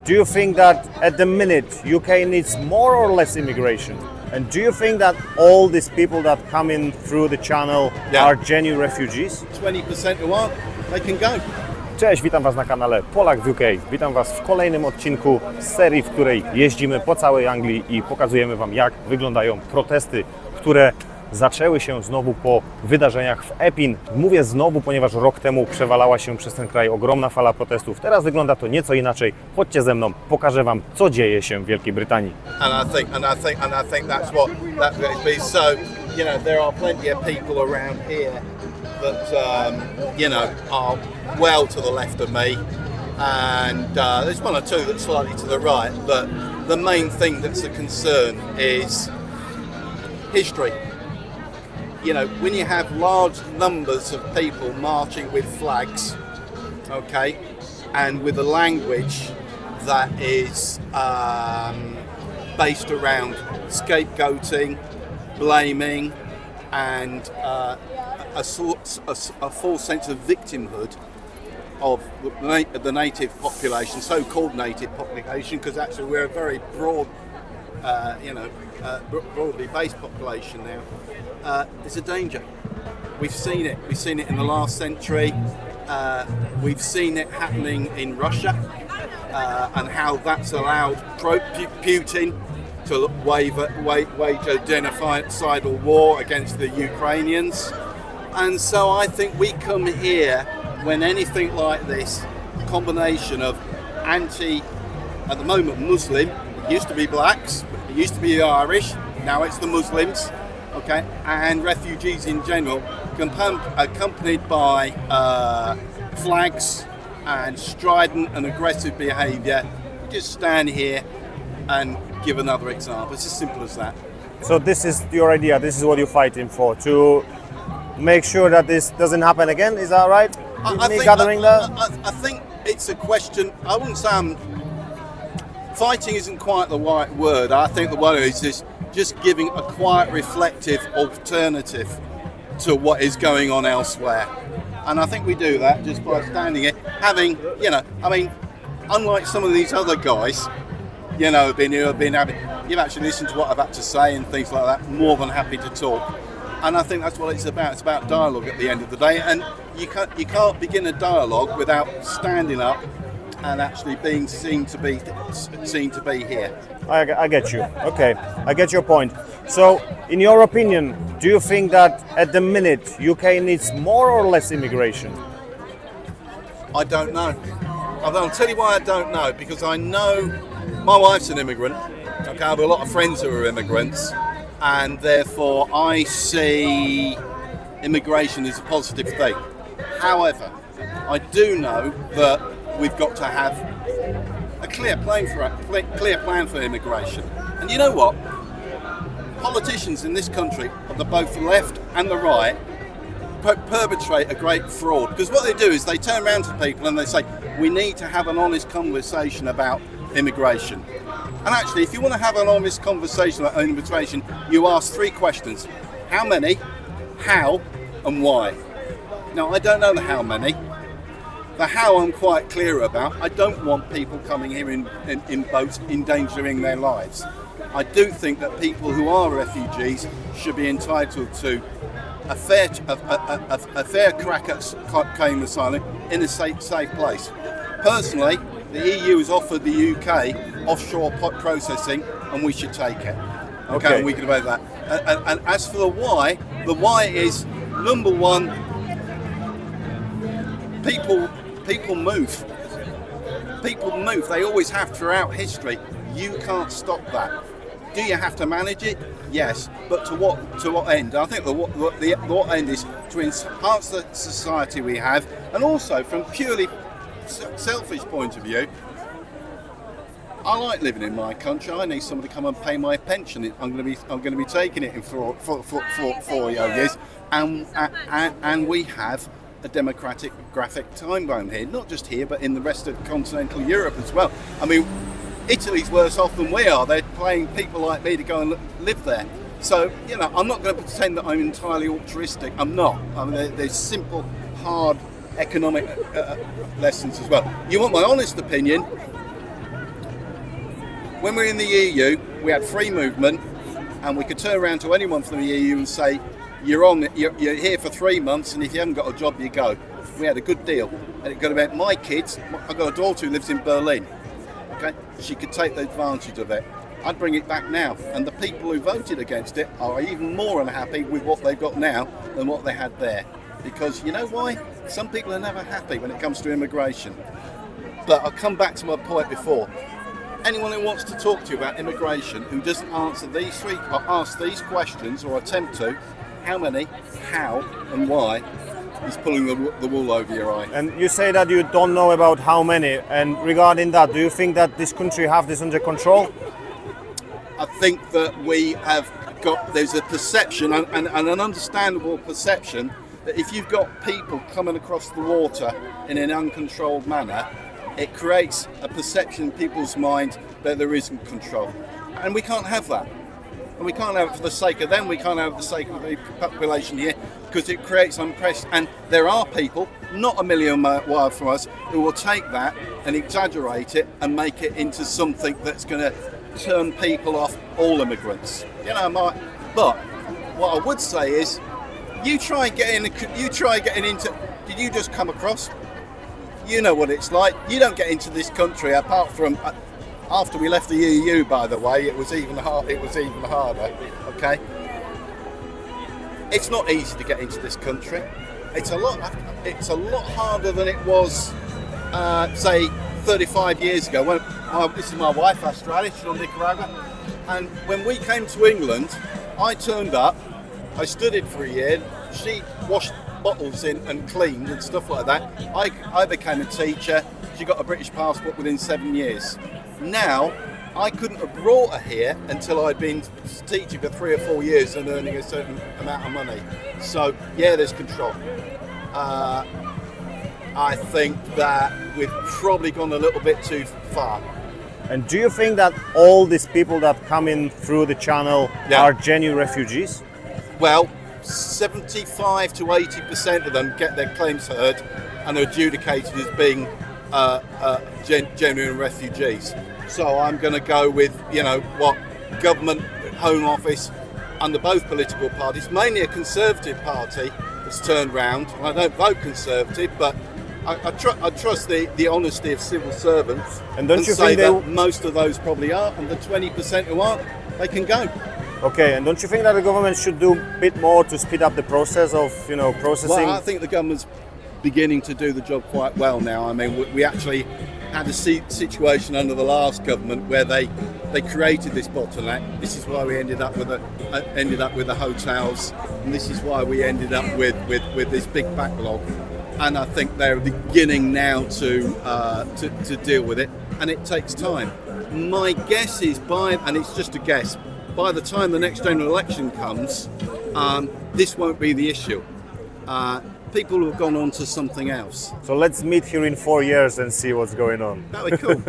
do you think that at the minute UK needs more or less immigration? And do you think that all these people that come in through the channel are genuine refugees? 20% who aren't, they can go. Cześć, witam Was na kanale Polak w UK. Witam Was w kolejnym odcinku z serii, w której jeździmy po całej Anglii i pokazujemy Wam, jak wyglądają protesty, które zaczęły się znowu po wydarzeniach w Epping. Mówię znowu, ponieważ rok temu przewalała się przez ten kraj ogromna fala protestów. Teraz wygląda to nieco inaczej. Chodźcie ze mną, pokażę Wam, co dzieje się w Wielkiej Brytanii. And I think that's what that would be. So, you know, there are plenty of people around here that you know, are well to the left of me, and there's one or two that's slightly to the right. But the main thing that's a concern is history. You know, when you have large numbers of people marching with flags, okay, and with a language that is based around scapegoating, blaming, and a full sense of victimhood of the native population, so-called native population, because actually we're a very broad, broadly based population now. It's a danger. We've seen it. We've seen it in the last century. We've seen it happening in Russia, and how that's allowed Putin to wage a genocidal war against the Ukrainians. And so I think we come here when anything like this, combination of at the moment Muslim, it used to be blacks, it used to be the Irish, now it's the Muslims, okay, and refugees in general, accompanied by flags and strident and aggressive behaviour. Just stand here and give another example. It's as simple as that. So this is your idea, this is what you're fighting for, to make sure that this doesn't happen again, is that right? I think it's a question, I wouldn't say fighting isn't quite the right word. I think the word is just giving a quiet, reflective alternative to what is going on elsewhere. And I think we do that just by standing here, having, you know, I mean, unlike some of these other guys, you know, you've actually listened to what I've had to say and things like that, more than happy to talk. And I think that's what it's about. It's about dialogue at the end of the day. And you can't begin a dialogue without standing up and actually being seen to be here. I get you. Okay, I get your point. So, in your opinion, do you think that at the minute UK needs more or less immigration? I don't know. I'll tell you why I don't know. Because I know my wife's an immigrant. Okay, I have a lot of friends who are immigrants, and therefore I see immigration as a positive thing. However, I do know that we've got to have a clear plan for immigration. And you know what? Politicians in this country, of both the left and the right, perpetrate a great fraud. Because what they do is they turn around to people and they say, we need to have an honest conversation about immigration. And actually, if you want to have an honest conversation about immigration, you ask three questions. How many, how, and why? Now, I don't know the how many. The how I'm quite clear about. I don't want people coming here in boats endangering their lives. I do think that people who are refugees should be entitled to a fair crack at claim asylum in a safe place. Personally, the EU has offered the UK offshore processing, and we should take it. Okay, and we can debate that. And as for the why is, number one, people move. People move. They always have throughout history. You can't stop that. Do you have to manage it? Yes, but to what end? I think the what end is to enhance the society we have, and also from purely selfish point of view, I like living in my country. I need somebody to come and pay my pension. I'm going to be taking it in for 4 years, and we have a democratic graphic time bomb here, not just here, but in the rest of continental Europe as well. I mean, Italy's worse off than we are. They're paying people like me to go and live there. So, you know, I'm not going to pretend that I'm entirely altruistic. I'm not. I mean, there's simple, hard economic lessons as well. You want my honest opinion? when we're in the EU, we had free movement, and we could turn around to anyone from the EU and say, you're here for 3 months, and if you haven't got a job, you go. We had a good deal, and it got about my kids. I've got a daughter who lives in Berlin. Okay, she could take the advantage of it. I'd bring it back now, and the people who voted against it are even more unhappy with what they've got now than what they had there. Because you know why? Some people are never happy when it comes to immigration. But I'll come back to my point before. Anyone who wants to talk to you about immigration who doesn't answer these three or ask these questions or attempt to, how many, how, and why, is pulling the wool over your eye. And you say that you don't know about how many, and regarding that, do you think that this country have this under control? I think that we have got, there's a perception, and an understandable perception, that if you've got people coming across the water in an uncontrolled manner, it creates a perception in people's mind that there isn't control. And we can't have that. And we can't have it for the sake of them, we can't have it for the sake of the population here, because it creates unrest. And there are people, not a million miles from us, who will take that and exaggerate it and make it into something that's going to turn people off all immigrants. You know, but what I would say is, you try getting into, did you just come across? You know what it's like. You don't get into this country apart from, after we left the EU, by the way, it was even harder. Okay, it's not easy to get into this country. It's a lot harder than it was, say, 35 years ago. When this is my wife, Australia, she's from Nicaragua, and when we came to England, I turned up. I studied for a year. She washed bottles in and cleaned and stuff like that. I became a teacher. She got a British passport within 7 years. Now, I couldn't have brought her here until I'd been teaching for 3 or 4 years and earning a certain amount of money. So, yeah, there's control. I think that we've probably gone a little bit too far. And do you think that all these people that come in through the channel are genuine refugees? Well, 75 to 80% of them get their claims heard and are adjudicated as being genuine refugees. So I'm going to go with, you know, what government, Home Office, under both political parties, mainly a Conservative party that's turned round. I don't vote Conservative, but I trust the honesty of civil servants, and don't you say think that most of those probably are, and the 20% who aren't, they can go. Okay, and don't you think that the government should do a bit more to speed up the process of, you know, processing? Well, I think the government's beginning to do the job quite well now. I mean, we actually had a situation under the last government where they created this bottleneck. This is why we ended up with the hotels, and this is why we ended up with this big backlog. And I think they're beginning now to deal with it, and it takes time. My guess is and it's just a guess, by the time the next general election comes, this won't be the issue. People have gone on to something else. So let's meet here in 4 years and see what's going on. That'd be cool.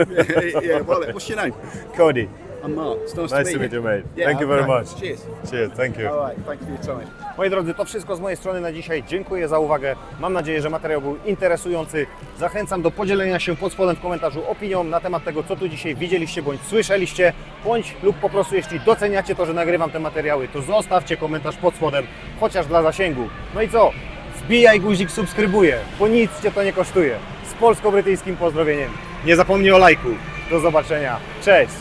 Yeah. Well, what's your name? Cody. I'm Mark. It's nice to meet you, mate. Yeah, thank you very much. Cheers. Cheers, thank you. All right, thank you for your time. Moi drodzy, to wszystko z mojej strony na dzisiaj. Dziękuję za uwagę. Mam nadzieję, że materiał był interesujący. Zachęcam do podzielenia się pod spodem w komentarzu opinią na temat tego, co tu dzisiaj widzieliście bądź słyszeliście, bądź lub po prostu jeśli doceniacie to, że nagrywam te materiały, to zostawcie komentarz pod spodem, chociaż dla zasięgu. No i co? Wbijaj guzik subskrybuję, bo nic Cię to nie kosztuje. Z polsko-brytyjskim pozdrowieniem. Nie zapomnij o lajku. Do zobaczenia. Cześć!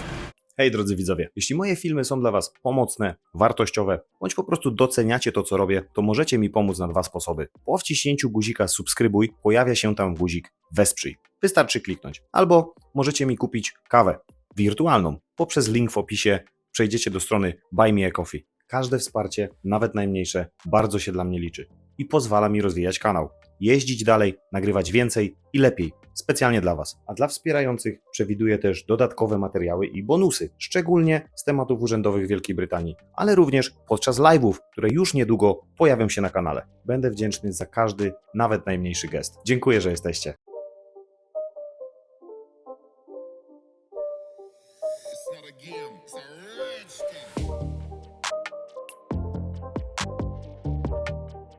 Hej drodzy widzowie, jeśli moje filmy są dla Was pomocne, wartościowe, bądź po prostu doceniacie to, co robię, to możecie mi pomóc na 2 sposoby. Po wciśnięciu guzika subskrybuj pojawia się tam guzik wesprzyj. Wystarczy kliknąć. Albo możecie mi kupić kawę wirtualną. Poprzez link w opisie przejdziecie do strony Buy Me a Coffee. Każde wsparcie, nawet najmniejsze, bardzo się dla mnie liczy i pozwala mi rozwijać kanał, jeździć dalej, nagrywać więcej i lepiej, specjalnie dla Was. A dla wspierających przewiduję też dodatkowe materiały i bonusy, szczególnie z tematów urzędowych Wielkiej Brytanii, ale również podczas live'ów, które już niedługo pojawią się na kanale. Będę wdzięczny za każdy, nawet najmniejszy gest. Dziękuję, że jesteście.